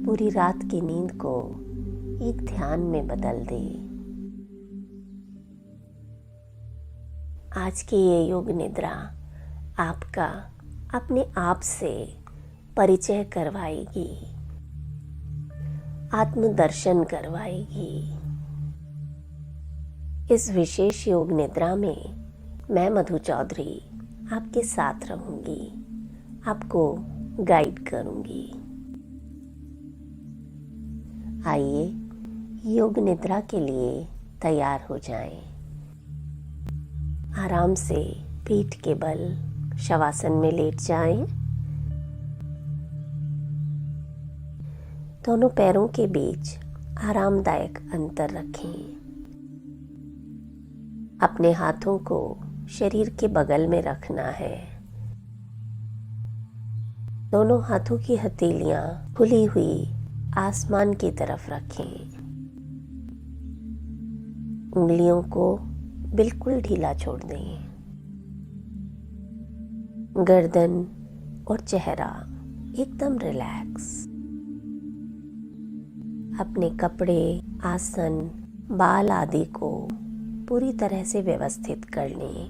पूरी रात की नींद को एक ध्यान में बदल दे। आज की ये योग निद्रा आपका अपने आप से परिचय करवाएगी, आत्मदर्शन करवाएगी। इस विशेष योग निद्रा में मैं मधु चौधरी आपके साथ रहूंगी, आपको गाइड करूंगी। आइए योग निद्रा के लिए तैयार हो जाएं। आराम से पीठ के बल शवासन में लेट जाएं। दोनों पैरों के बीच आरामदायक अंतर रखें। अपने हाथों को शरीर के बगल में रखना है। दोनों हाथों की हथेलियां खुली हुई आसमान की तरफ रखें। उंगलियों को बिल्कुल ढीला छोड़ दें। गर्दन और चेहरा एकदम रिलैक्स। अपने कपड़े, आसन, बाल आदि को पूरी तरह से व्यवस्थित कर लें।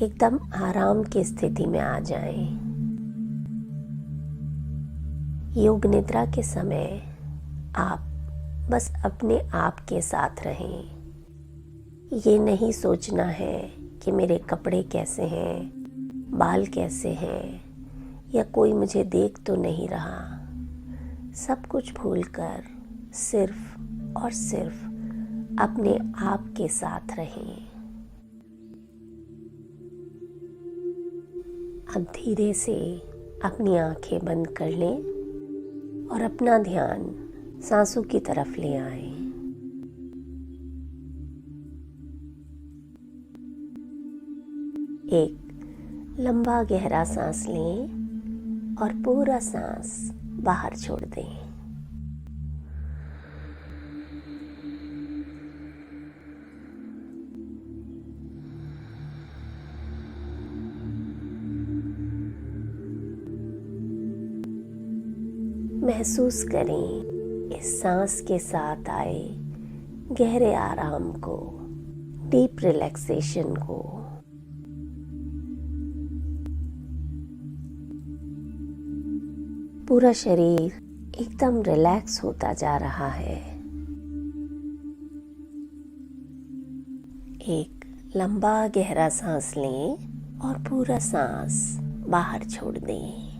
एकदम आराम की स्थिति में आ जाएं। योग निद्रा के समय आप बस अपने आप के साथ रहें। ये नहीं सोचना है कि मेरे कपड़े कैसे हैं, बाल कैसे हैं, या कोई मुझे देख तो नहीं रहा। सब कुछ भूलकर सिर्फ और सिर्फ अपने आप के साथ रहें। अब धीरे से अपनी आंखें बंद कर लें और अपना ध्यान सांसों की तरफ ले आएं। एक लंबा गहरा सांस लें और पूरा सांस बाहर छोड़ दें। महसूस करें इस सांस के साथ आए गहरे आराम को, डीप रिलैक्सेशन को। पूरा शरीर एकदम रिलैक्स होता जा रहा है। एक लंबा गहरा सांस लें और पूरा सांस बाहर छोड़ दें।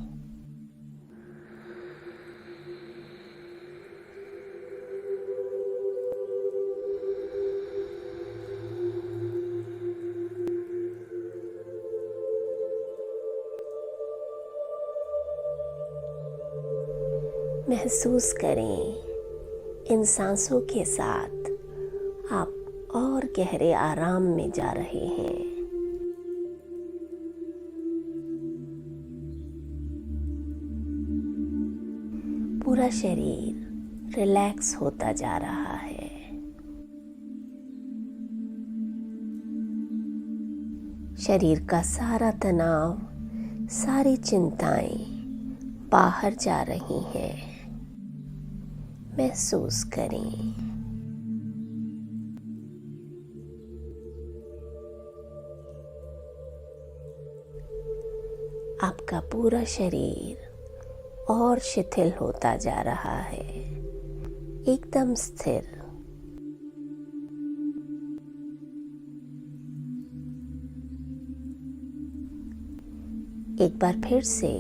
महसूस करें इन सांसों के साथ आप और गहरे आराम में जा रहे हैं। पूरा शरीर रिलैक्स होता जा रहा है। शरीर का सारा तनाव, सारी चिंताएं बाहर जा रही हैं। महसूस करें। आपका पूरा शरीर और शिथिल होता जा रहा है, एकदम स्थिर। एक बार फिर से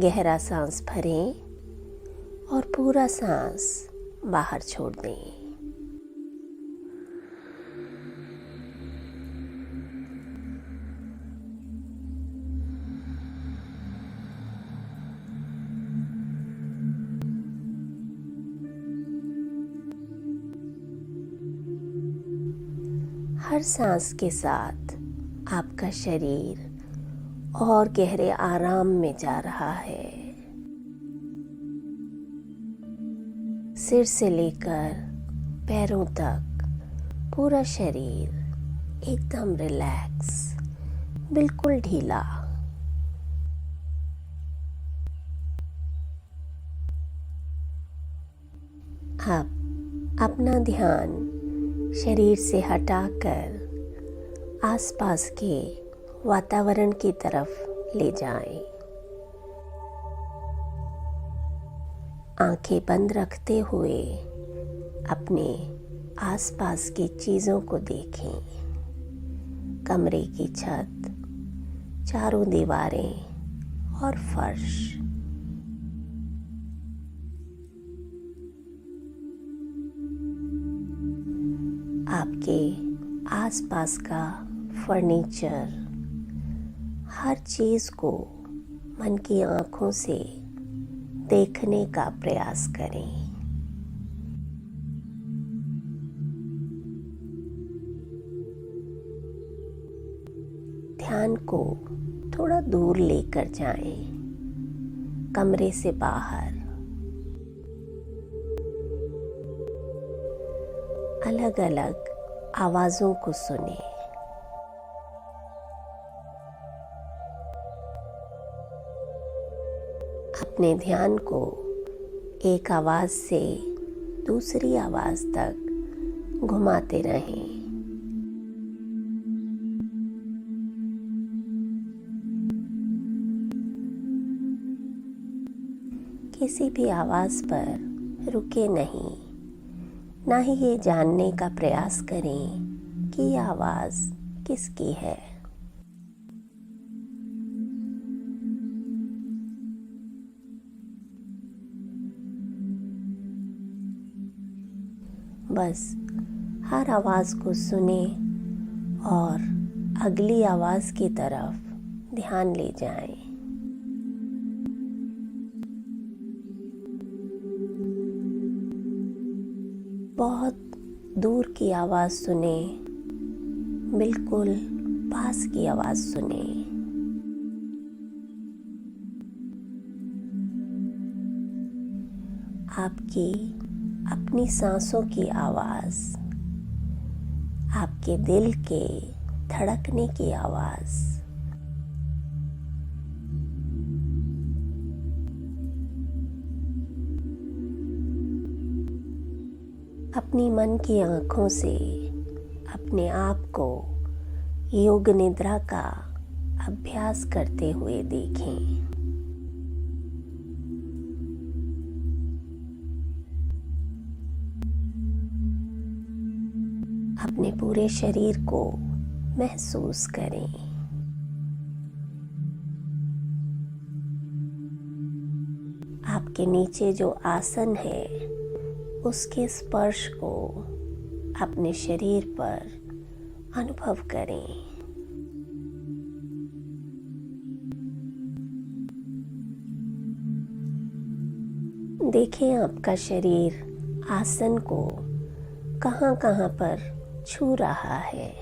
गहरा सांस भरें और पूरा सांस बाहर छोड़ दें। हर सांस के साथ आपका शरीर और गहरे आराम में जा रहा है। सिर से लेकर पैरों तक पूरा शरीर एकदम रिलैक्स, बिल्कुल ढीला। अब अपना ध्यान शरीर से हटाकर आसपास के वातावरण की तरफ ले जाएं। आंखें बंद रखते हुए अपने आसपास की चीज़ों को देखें। कमरे की छत, चारों दीवारें और फर्श। आपके आसपास का फर्नीचर, हर चीज़ को मन की आँखों से देखने का प्रयास करें। ध्यान को थोड़ा दूर लेकर जाएं, कमरे से बाहर। अलग अलग आवाज़ों को सुनें। अपने ध्यान को एक आवाज़ से दूसरी आवाज़ तक घुमाते रहें। किसी भी आवाज़ पर रुके नहीं, ना ही ये जानने का प्रयास करें कि यह आवाज़ किसकी है। बस हर आवाज़ को सुने और अगली आवाज़ की तरफ ध्यान ले जाएं। बहुत दूर की आवाज़ सुने, बिल्कुल पास की आवाज़ सुने। आपकी अपनी सांसों की आवाज़, आपके दिल के धड़कने की आवाज़। अपनी मन की आँखों से अपने आप को योग निद्रा का अभ्यास करते हुए देखें। अपने पूरे शरीर को महसूस करें। आपके नीचे जो आसन है उसके स्पर्श को अपने शरीर पर अनुभव करें। देखें आपका शरीर आसन को कहाँ-कहाँ पर छू रहा है।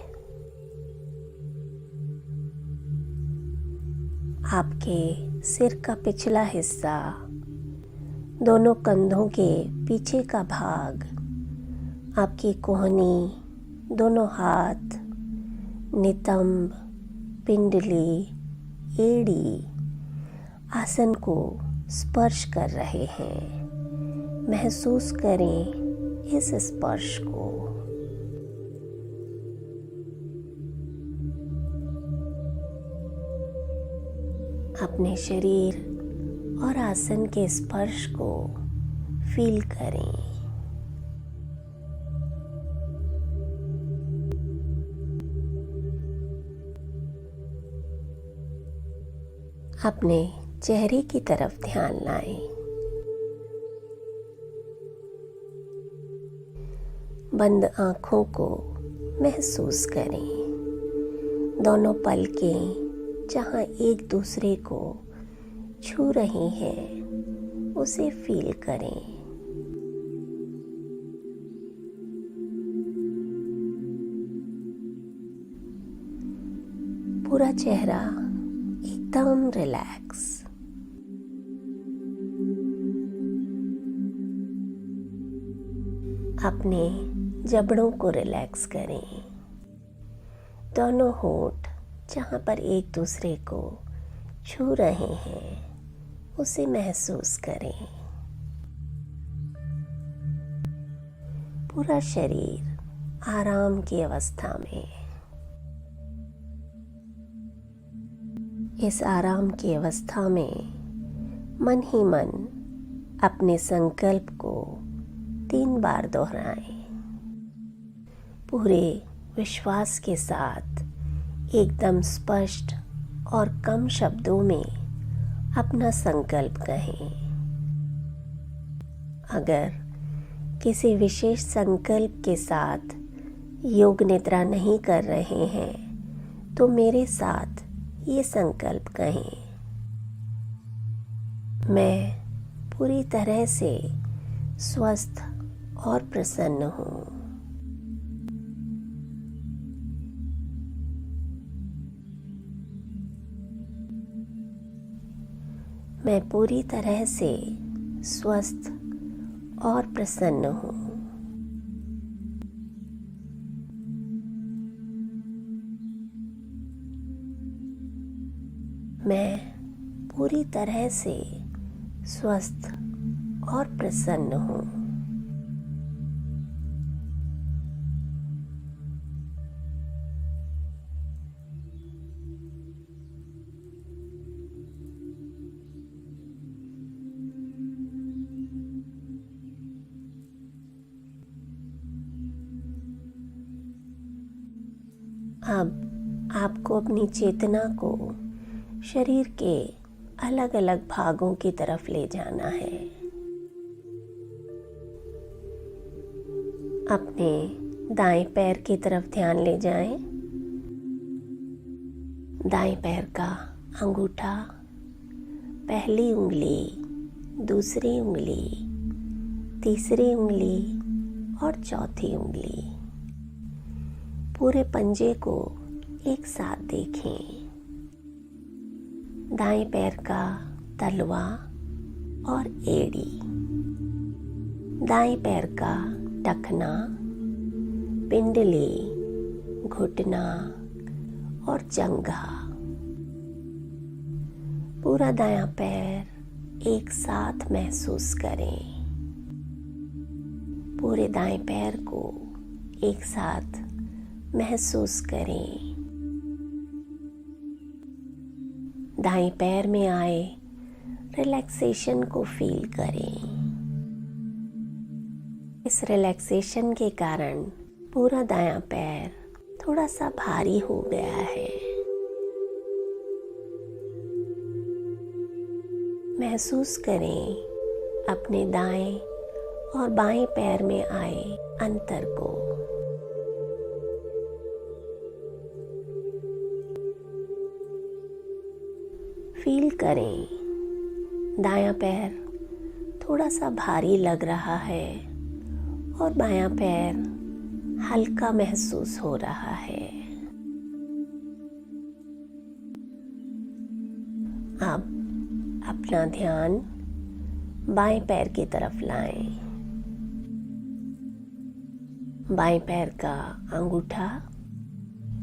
आपके सिर का पिछला हिस्सा, दोनों कंधों के पीछे का भाग, आपकी कोहनी, दोनों हाथ, नितंब, पिंडली, एड़ी आसन को स्पर्श कर रहे हैं। महसूस करें इस स्पर्श को। अपने शरीर और आसन के स्पर्श को फील करें। अपने चेहरे की तरफ ध्यान लाएं। बंद आँखों को महसूस करें। दोनों पलकें जहाँ एक दूसरे को छू रही हैं, उसे फील करें। पूरा चेहरा एकदम रिलैक्स। अपने जबड़ों को रिलैक्स करें। दोनों होंठ जहाँ पर एक दूसरे को छू रहे हैं, उसे महसूस करें। पूरा शरीर आराम की अवस्था में। इस आराम की अवस्था में मन ही मन अपने संकल्प को 3 बार दोहराएं। पूरे विश्वास के साथ एकदम स्पष्ट और कम शब्दों में अपना संकल्प कहें। अगर किसी विशेष संकल्प के साथ योग निद्रा नहीं कर रहे हैं तो मेरे साथ ये संकल्प कहें। मैं पूरी तरह से स्वस्थ और प्रसन्न हूँ। मैं पूरी तरह से स्वस्थ और प्रसन्न हूँ। मैं पूरी तरह से स्वस्थ और प्रसन्न हूँ। अब आपको अपनी चेतना को शरीर के अलग अलग भागों की तरफ ले जाना है। अपने दाएं पैर की तरफ ध्यान ले जाएं। दाएं पैर का अंगूठा, पहली उंगली, दूसरी उंगली, तीसरी उंगली और चौथी उंगली, पूरे पंजे को एक साथ देखें। दाएं पैर का तलवा और एड़ी, दाएं पैर का टखना, पिंडली, घुटना और जंघा, पूरा दायां पैर एक साथ महसूस करें। पूरे दाएं पैर को एक साथ महसूस करें। दाएं पैर में आए रिलैक्सेशन को फील करें। इस रिलैक्सेशन के कारण पूरा दायां पैर थोड़ा सा भारी हो गया है। महसूस करें अपने दाएं और बाएं पैर में आए अंतर को। फील करें दायां पैर थोड़ा सा भारी लग रहा है और बायां पैर हल्का महसूस हो रहा है। अब अपना ध्यान बाएं पैर की तरफ लाएं। बाएं पैर का अंगूठा,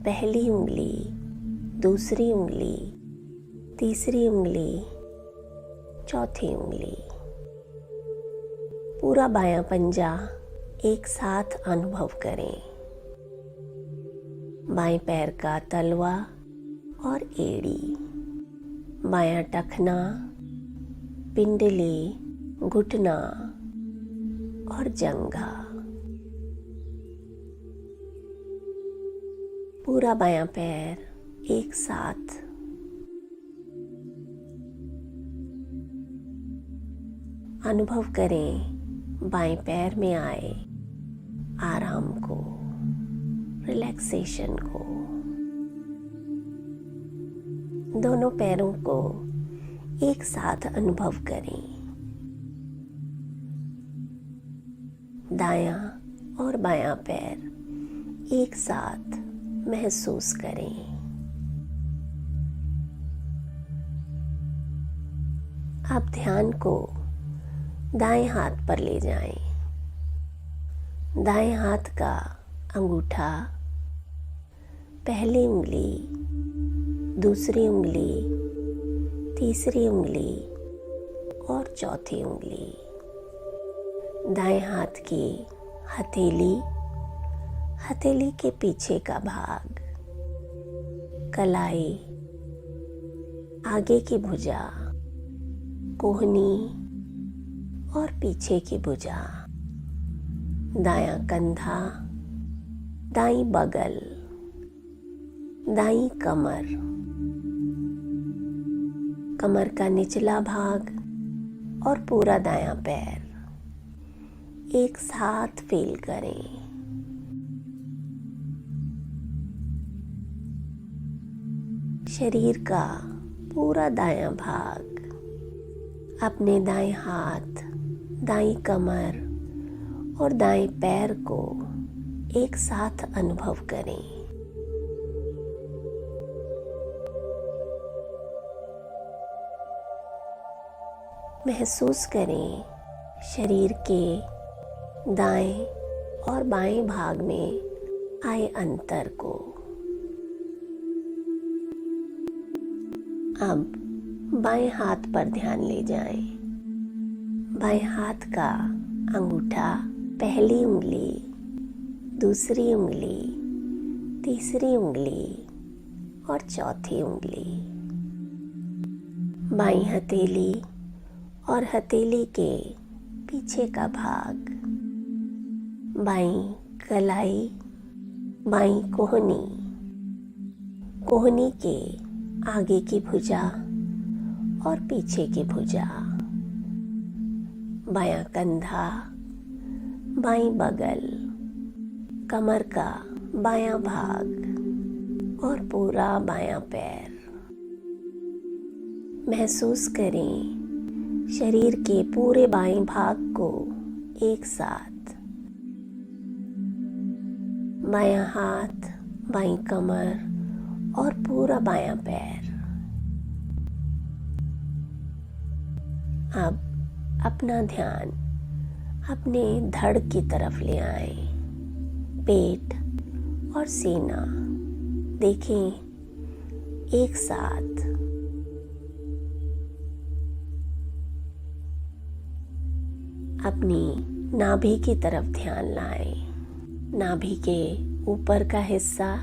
पहली उंगली, दूसरी उंगली, तीसरी उंगली, चौथी उंगली, पूरा बायां पंजा एक साथ अनुभव करें। बाएं पैर का तलवा और एड़ी, बायां टखना, पिंडली, घुटना और जंघा, पूरा बायां पैर एक साथ। अनुभव करें बाएं पैर में आए आराम को, रिलैक्सेशन को। दोनों पैरों को एक साथ अनुभव करें। दायां और बायां पैर एक साथ महसूस करें। अब ध्यान को दाएं हाथ पर ले जाएं। दाएं हाथ का अंगूठा, पहली उंगली, दूसरी उंगली, तीसरी उंगली और चौथी उंगली, दाएं हाथ की हथेली, हथेली के पीछे का भाग, कलाई, आगे की भुजा, कोहनी और पीछे की भुजा, दायां कंधा, दाईं बगल, दाईं कमर, कमर का निचला भाग और पूरा दायां पैर एक साथ फील करें। शरीर का पूरा दायां भाग, अपने दाएं हाथ, दाईं कमर और दाएं पैर को एक साथ अनुभव करें। महसूस करें शरीर के दाएं और बाएं भाग में आए अंतर को। अब बाएं हाथ पर ध्यान ले जाएं। बाएं हाथ का अंगूठा, पहली उंगली, दूसरी उंगली, तीसरी उंगली और चौथी उंगली, बाईं हथेली और हथेली के पीछे का भाग, बाईं कलाई, बाईं कोहनी, कोहनी के आगे की भुजा और पीछे की भुजा, बायां कंधा, बाईं बगल, कमर का बायां भाग और पूरा बायां पैर। महसूस करें शरीर के पूरे बाएं भाग को एक साथ, बायां हाथ, बाईं कमर और पूरा बायां पैर। अब अपना ध्यान अपने धड़ की तरफ ले आएं। पेट और सीना देखें एक साथ। अपनी नाभि की तरफ ध्यान लाएं। नाभि के ऊपर का हिस्सा,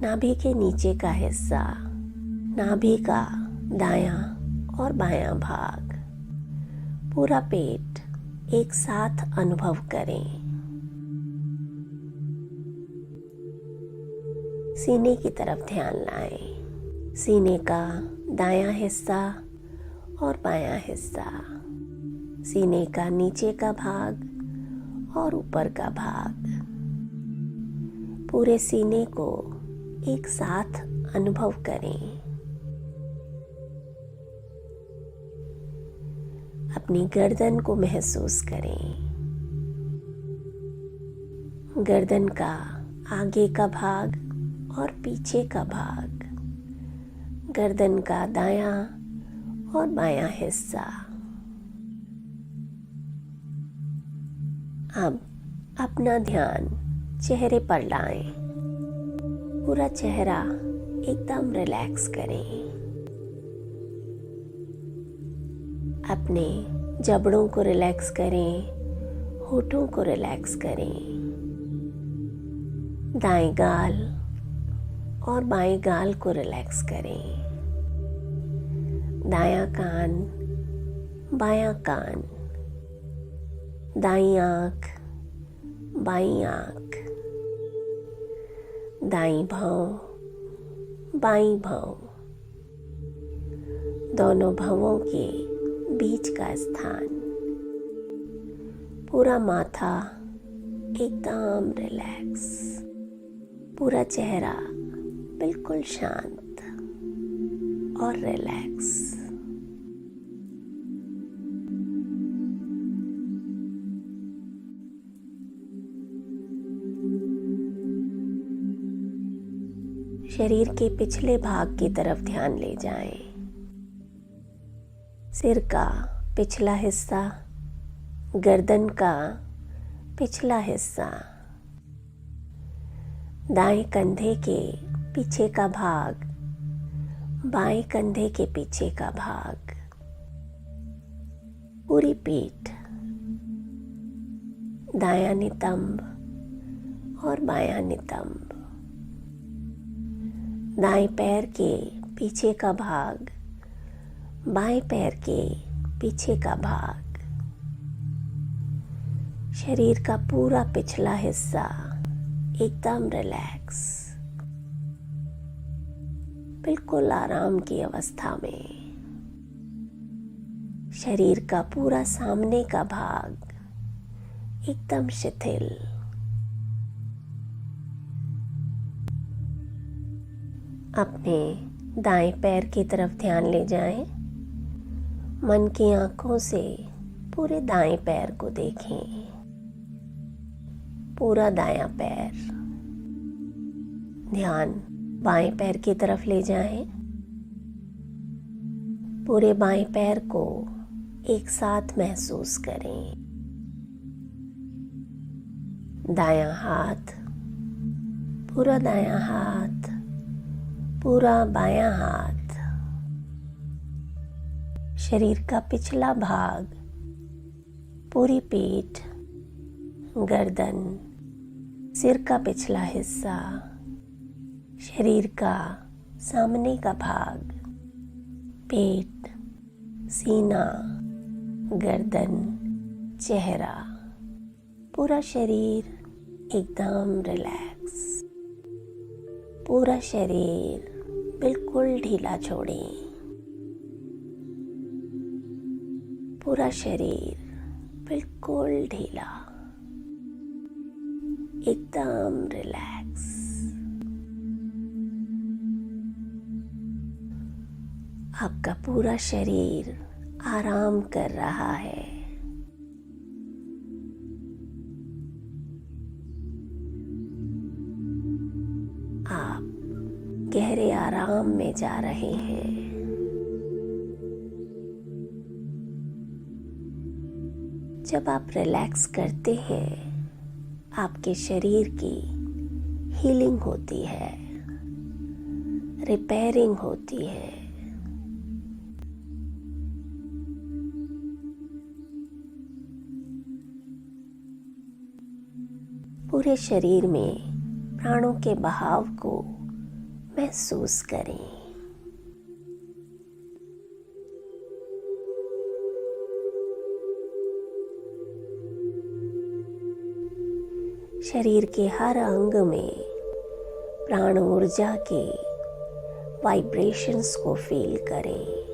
नाभि के नीचे का हिस्सा, नाभि का दायां और बायां भाग, पूरा पेट एक साथ अनुभव करें। सीने की तरफ ध्यान लाएं। सीने का दायां हिस्सा और बायां हिस्सा, सीने का नीचे का भाग और ऊपर का भाग, पूरे सीने को एक साथ अनुभव करें। अपनी गर्दन को महसूस करें। गर्दन का आगे का भाग और पीछे का भाग, गर्दन का दायां और बायां हिस्सा। अब अपना ध्यान चेहरे पर लाएं। पूरा चेहरा एकदम रिलैक्स करें। अपने जबड़ों को रिलैक्स करें, होठों को रिलैक्स करें। दाएं गाल और बाएं गाल को रिलैक्स करें। दायां कान, बायां कान, दाईं आंख, बाईं आंख, दाईं भौं, बाईं भौं, दोनों भौंों के बीच का स्थान, पूरा माथा एकदम रिलैक्स, पूरा चेहरा बिल्कुल शांत और रिलैक्स। शरीर के पिछले भाग की तरफ ध्यान ले जाएं। सिर का पिछला हिस्सा, गर्दन का पिछला हिस्सा, दाएं कंधे के पीछे का भाग, बाएं कंधे के पीछे का भाग, पूरी पीठ, दायां नितंब और बायां नितंब, दाएं पैर के पीछे का भाग, बाएं पैर के पीछे का भाग, शरीर का पूरा पिछला हिस्सा एकदम रिलैक्स, बिल्कुल आराम की अवस्था में। शरीर का पूरा सामने का भाग एकदम शिथिल। अपने दाएं पैर की तरफ ध्यान ले जाएं। मन की आंखों से पूरे दाएं पैर को देखें, पूरा दायां पैर। ध्यान बाएं पैर की तरफ ले जाएं। पूरे बाएं पैर को एक साथ महसूस करें। दायां हाथ, पूरा दायां हाथ, पूरा बायां हाथ, शरीर का पिछला भाग, पूरी पीठ, गर्दन, सिर का पिछला हिस्सा, शरीर का सामने का भाग, पेट, सीना, गर्दन, चेहरा, पूरा शरीर एकदम रिलैक्स। पूरा शरीर बिल्कुल ढीला छोड़ें। पूरा शरीर बिल्कुल ढीला, एकदम रिलैक्स। आपका पूरा शरीर आराम कर रहा है। आप गहरे आराम में जा रहे हैं। जब आप रिलैक्स करते हैं, आपके शरीर की हीलिंग होती है, रिपेयरिंग होती है। पूरे शरीर में प्राणों के बहाव को महसूस करें। शरीर के हर अंग में प्राण ऊर्जा के वाइब्रेशंस को फील करें।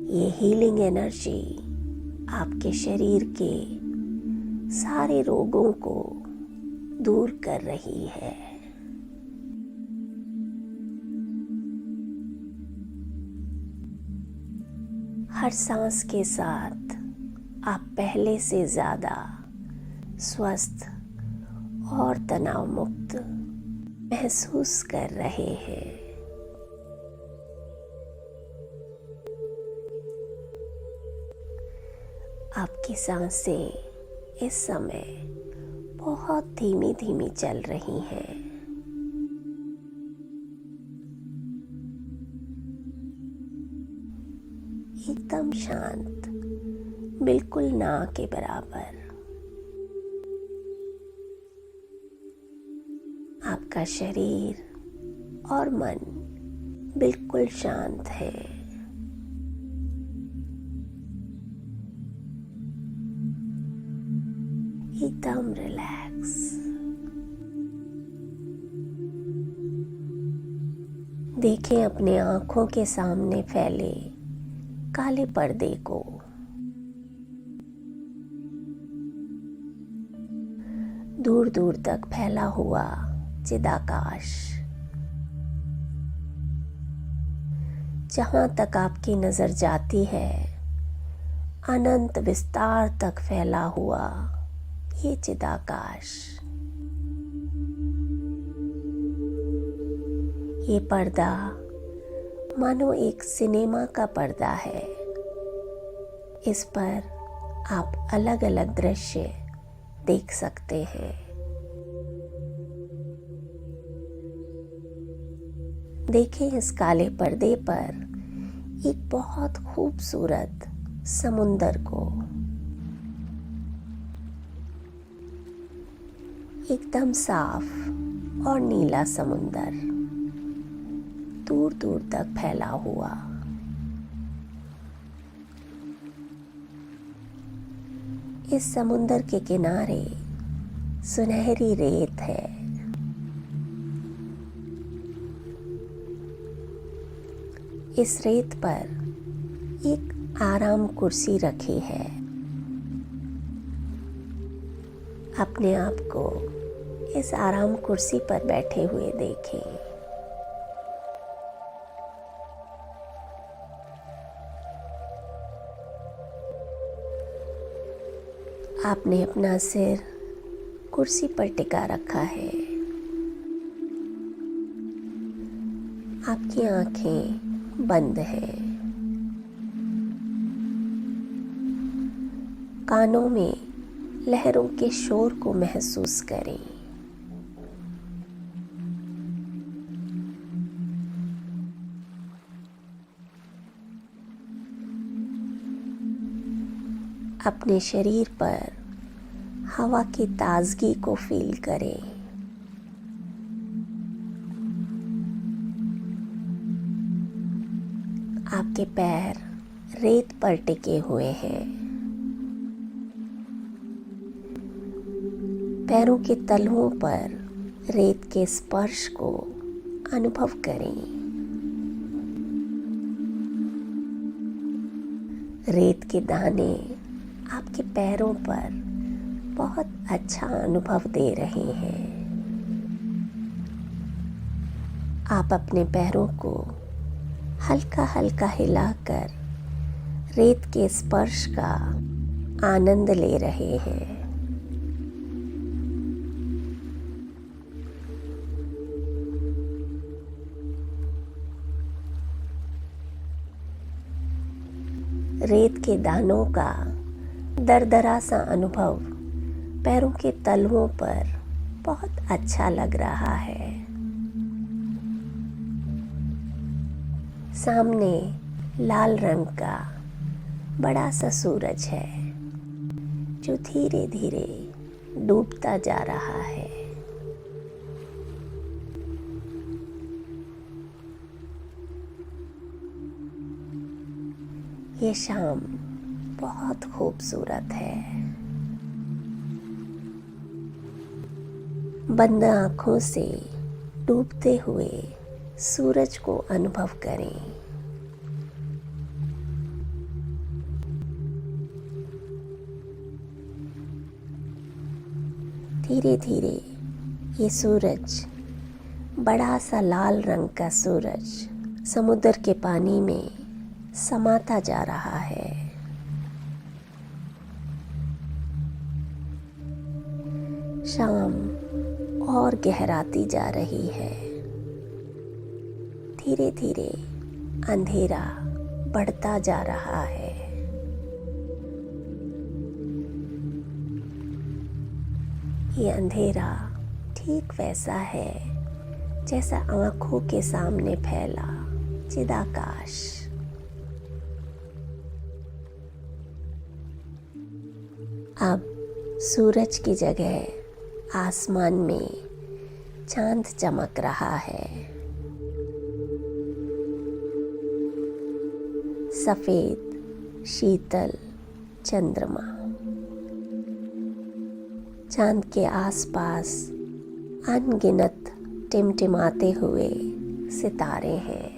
ये हीलिंग एनर्जी आपके शरीर के सारे रोगों को दूर कर रही है। हर सांस के साथ आप पहले से ज्यादा स्वस्थ और तनाव मुक्त महसूस कर रहे हैं। आपकी सांसें इस समय बहुत धीमी धीमी चल रही हैं। एकदम शांत, बिल्कुल ना के बराबर। आपका शरीर और मन बिल्कुल शांत है। एकदम रिलैक्स। देखें अपने आंखों के सामने फैले काले पर्दे को। दूर दूर तक फैला हुआ चिदाकाश। जहां तक आपकी नजर जाती है, अनंत विस्तार तक फैला हुआ ये चिदाकाश। ये पर्दा मानो एक सिनेमा का पर्दा है। इस पर आप अलग अलग दृश्य देख सकते हैं। देखें इस काले पर्दे पर एक बहुत खूबसूरत समुंदर को। एकदम साफ और नीला समुंदर, दूर दूर तक फैला हुआ। इस समुंदर के किनारे सुनहरी रेत है। इस रेत पर एक आराम कुर्सी रखी है। अपने आप को इस आराम कुर्सी पर बैठे हुए देखें। आपने अपना सिर कुर्सी पर टिका रखा है। आपकी आंखें बंद हैं। कानों में लहरों के शोर को महसूस करें। अपने शरीर पर हवा की ताजगी को फील करें। आपके पैर रेत पर टिके हुए हैं। पैरों के तलवों पर रेत के स्पर्श को अनुभव करें। रेत के दाने आपके पैरों पर बहुत अच्छा अनुभव दे रहे हैं। आप अपने पैरों को हल्का हल्का हिलाकर रेत के स्पर्श का आनंद ले रहे हैं। रेत के दानों का दरदरा सा अनुभव पैरों के तलवों पर बहुत अच्छा लग रहा है। सामने लाल रंग का बड़ा सा सूरज है जो धीरे धीरे डूबता जा रहा है। ये शाम बहुत खूबसूरत है। बंद आँखों से डूबते हुए सूरज को अनुभव करें। धीरे धीरे ये सूरज, बड़ा सा लाल रंग का सूरज, समुद्र के पानी में समाता जा रहा है। शाम और गहराती जा रही है। धीरे धीरे अंधेरा बढ़ता जा रहा है। ये अंधेरा ठीक वैसा है जैसा आँखों के सामने फैला चिदाकाश। अब सूरज की जगह आसमान में चांद चमक रहा है। सफेद शीतल चंद्रमा, चांद के आसपास अनगिनत टिमटिमाते हुए सितारे हैं।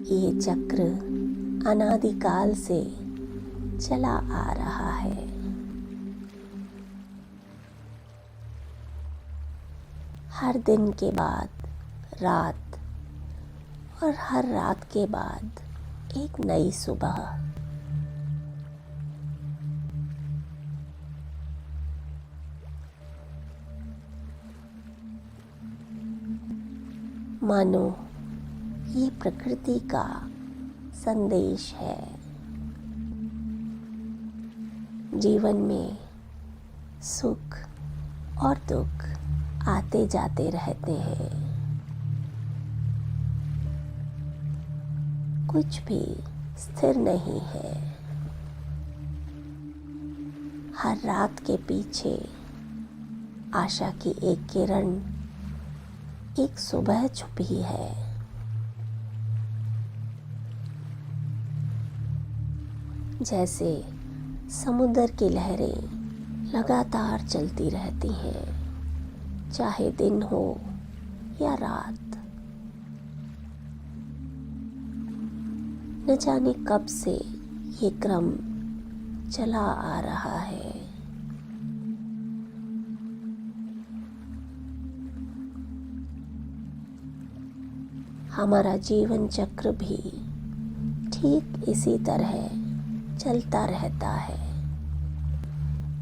ये चक्र अनादिकाल से चला आ रहा है। हर दिन के बाद रात और हर रात के बाद एक नई सुबह। मानो ये प्रकृति का संदेश है। जीवन में सुख और दुख आते जाते रहते हैं। कुछ भी स्थिर नहीं है। हर रात के पीछे आशा की एक किरण, एक सुबह छुपी है। जैसे समुद्र की लहरें लगातार चलती रहती हैं, चाहे दिन हो या रात। न जाने कब से ये क्रम चला आ रहा है। हमारा जीवन चक्र भी ठीक इसी तरह चलता रहता है,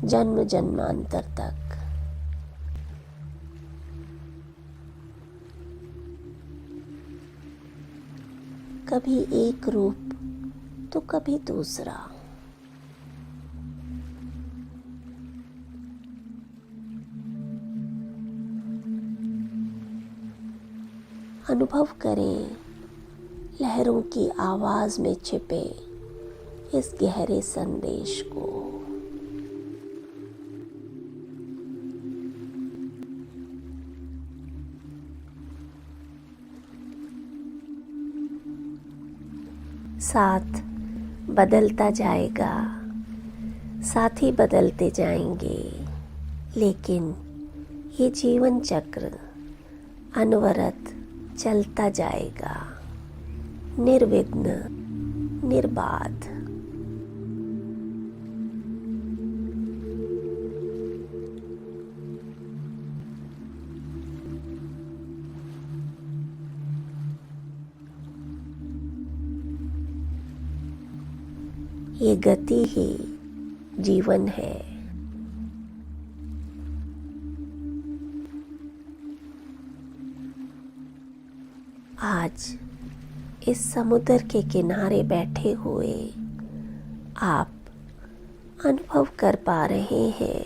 जन्म जन्मांतर तक। कभी एक रूप तो कभी दूसरा। अनुभव करें लहरों की आवाज में छिपे इस गहरे संदेश को। साथ बदलता जाएगा, साथी बदलते जाएंगे, लेकिन ये जीवन चक्र अनवरत चलता जाएगा, निर्विघ्न, निर्बाध। ये गति ही जीवन है। आज इस समुद्र के किनारे बैठे हुए आप अनुभव कर पा रहे हैं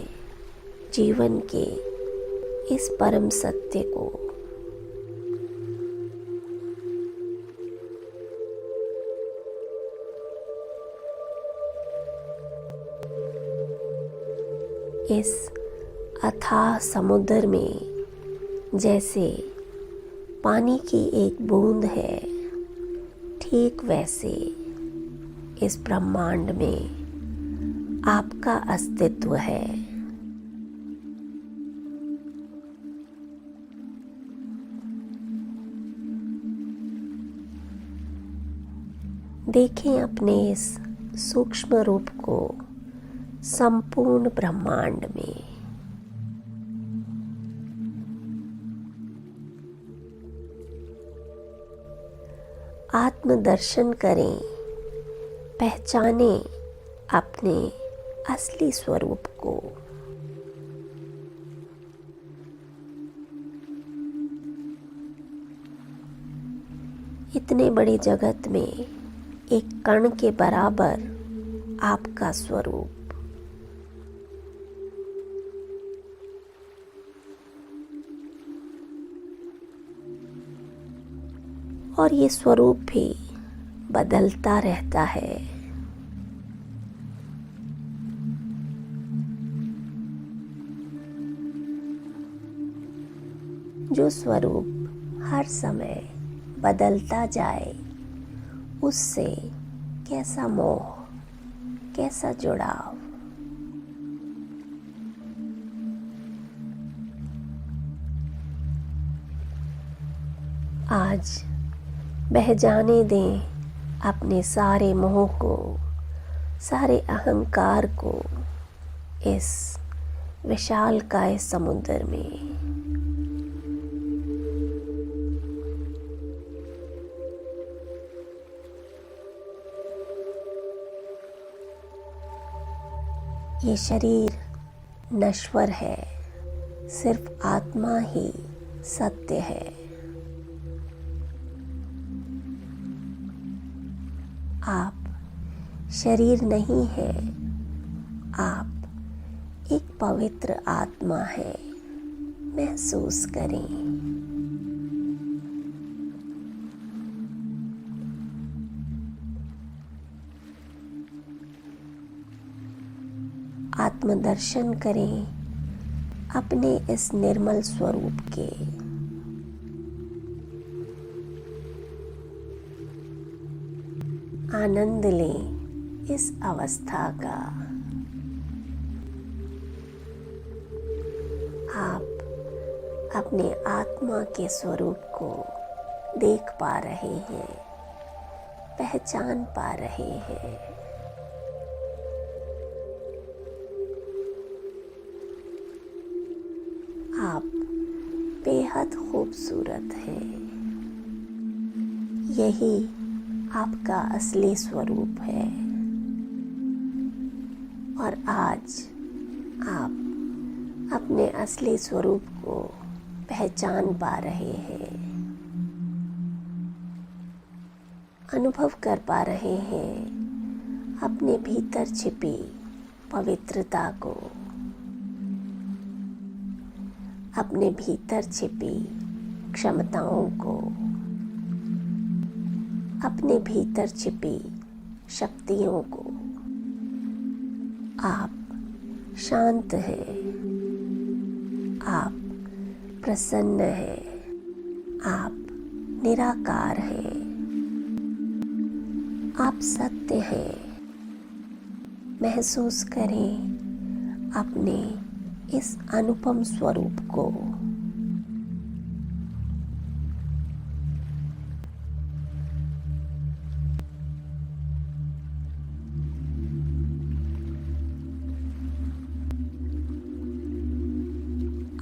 जीवन के इस परम सत्य को। इस अथाह समुद्र में जैसे पानी की एक बूंद है, ठीक वैसे इस ब्रह्मांड में आपका अस्तित्व है। देखें अपने इस सूक्ष्म रूप को संपूर्ण ब्रह्मांड में। आत्मदर्शन करें, पहचाने अपने असली स्वरूप को। इतने बड़े जगत में एक कण के बराबर आपका स्वरूप। और ये स्वरूप भी बदलता रहता है। जो स्वरूप हर समय बदलता जाए, उससे कैसा मोह, कैसा जुड़ाव। आज बह जाने दें अपने सारे मोह को, सारे अहंकार को इस विशालकाय समुद्र में। ये शरीर नश्वर है, सिर्फ आत्मा ही सत्य है। आप शरीर नहीं है, आप एक पवित्र आत्मा है महसूस करें। आत्मदर्शन करें अपने इस निर्मल स्वरूप के। आनंद लें इस अवस्था का। आप अपने आत्मा के स्वरूप को देख पा रहे हैं, पहचान पा रहे हैं। आप बेहद खूबसूरत हैं। यही आपका असली स्वरूप है और आज आप अपने असली स्वरूप को पहचान पा रहे हैं, अनुभव कर पा रहे हैं अपने भीतर छिपी पवित्रता को, अपने भीतर छिपी क्षमताओं को, अपने भीतर छिपी शक्तियों को। आप शांत हैं, आप प्रसन्न हैं, आप निराकार हैं, आप सत्य हैं। महसूस करें अपने इस अनुपम स्वरूप को।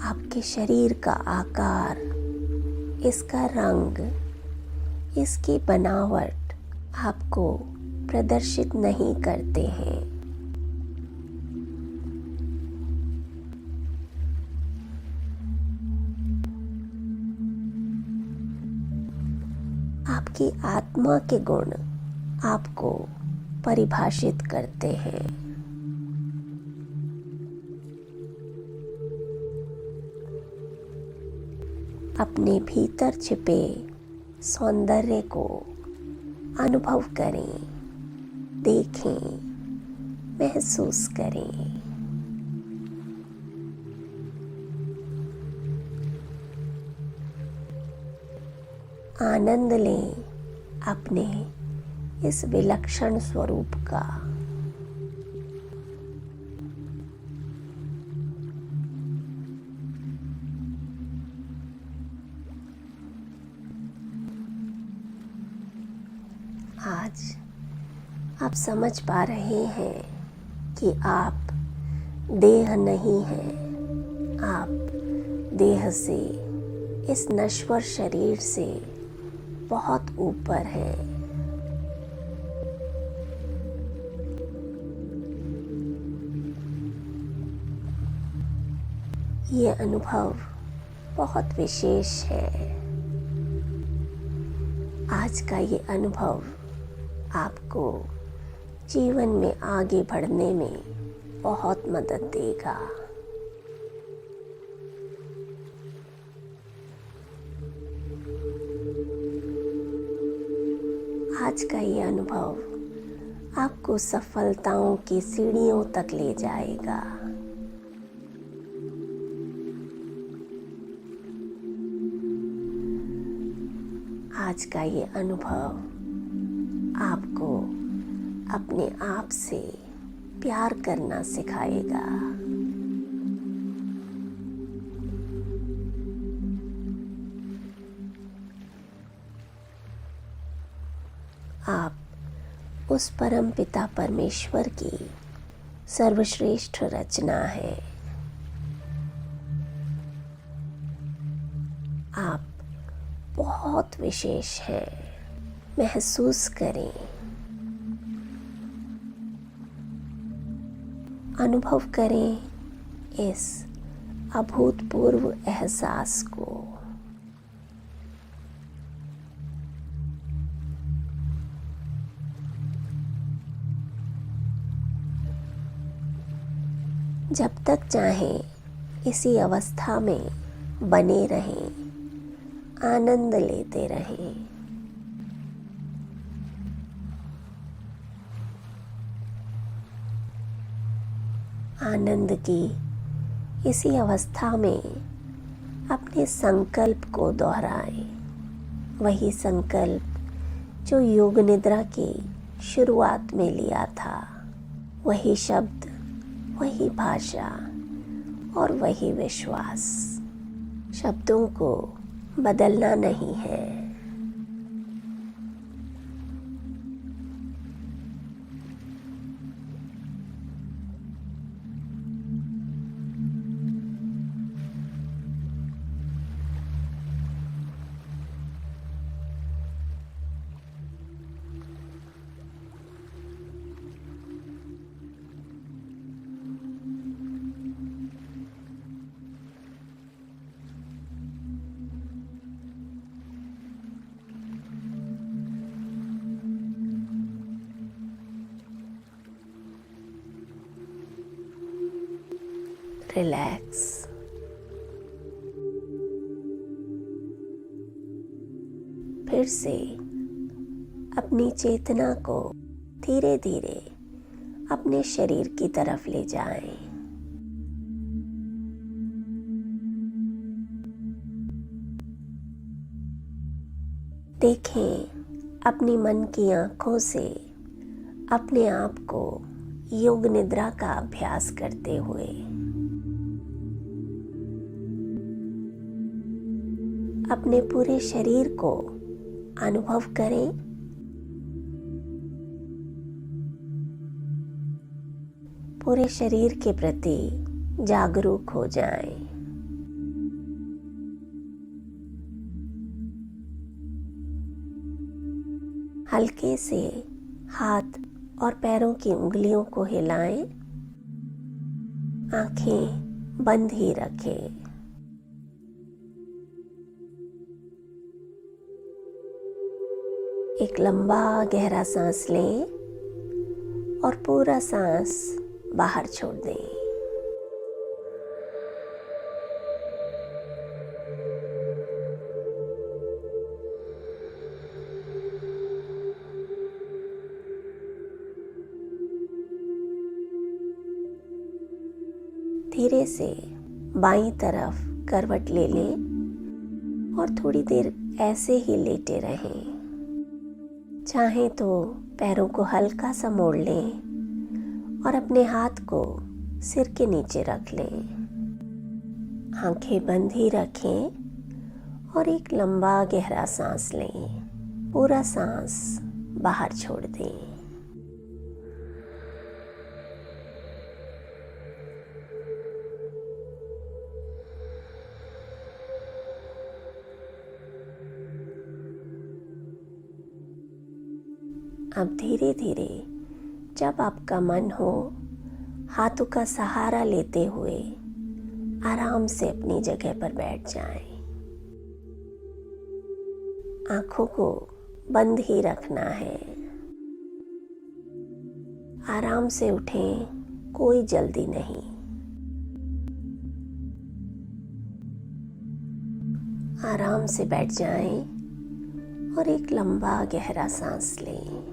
आपके शरीर का आकार, इसका रंग, इसकी बनावट आपको प्रदर्शित नहीं करते हैं। आपकी आत्मा के गुण आपको परिभाषित करते हैं। अपने भीतर छिपे सौंदर्य को अनुभव करें, देखें, महसूस करें। आनंद लें अपने इस विलक्षण स्वरूप का। आज आप समझ पा रहे हैं कि आप देह नहीं हैं। आप देह से, इस नश्वर शरीर से बहुत ऊपर हैं। ये अनुभव बहुत विशेष है। आज का ये अनुभव आपको जीवन में आगे बढ़ने में बहुत मदद देगा। आज का ये अनुभव आपको सफलताओं की सीढ़ियों तक ले जाएगा। आज का ये अनुभव आपको अपने आप से प्यार करना सिखाएगा। आप उस परम पिता परमेश्वर की सर्वश्रेष्ठ रचना है। आप बहुत विशेष हैं। महसूस करें, अनुभव करें इस अभूतपूर्व एहसास को। जब तक चाहें इसी अवस्था में बने रहें, आनंद लेते रहें। आनंद की इसी अवस्था में अपने संकल्प को दोहराएं, वही संकल्प जो योग निद्रा की शुरुआत में लिया था। वही शब्द, वही भाषा और वही विश्वास। शब्दों को बदलना नहीं है। रिलैक्स। फिर से अपनी चेतना को धीरे धीरे अपने शरीर की तरफ ले जाएं। देखें अपनी मन की आंखों से अपने आप को योग निद्रा का अभ्यास करते हुए। अपने पूरे शरीर को अनुभव करें। पूरे शरीर के प्रति जागरूक हो जाएं। हल्के से हाथ और पैरों की उंगलियों को हिलाएं। आंखें बंद ही रखें। एक लंबा गहरा सांस लें और पूरा सांस बाहर छोड़ दें। धीरे से बाईं तरफ करवट ले लें और थोड़ी देर ऐसे ही लेटे रहें। चाहे तो पैरों को हल्का सा मोड़ लें और अपने हाथ को सिर के नीचे रख लें। आंखें बंद ही रखें और एक लंबा गहरा सांस लें। पूरा सांस बाहर छोड़ दें। अब धीरे धीरे जब आपका मन हो, हाथों का सहारा लेते हुए आराम से अपनी जगह पर बैठ जाएं। आंखों को बंद ही रखना है। आराम से उठें, कोई जल्दी नहीं। आराम से बैठ जाएं और एक लंबा गहरा सांस लें।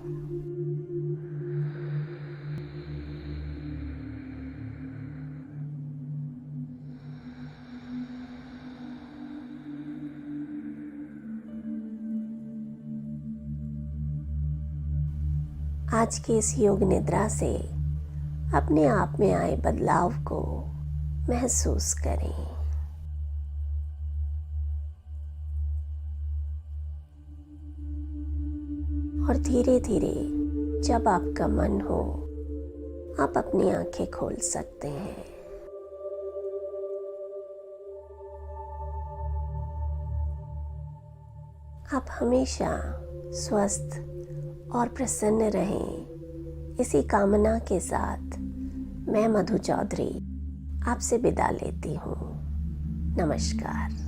आज के इस योग निद्रा से अपने आप में आए बदलाव को महसूस करें। और धीरे धीरे जब आपका मन हो, आप अपनी आंखें खोल सकते हैं। आप हमेशा स्वस्थ और प्रसन्न रहें, इसी कामना के साथ मैं मधु चौधरी आपसे विदा लेती हूँ। नमस्कार।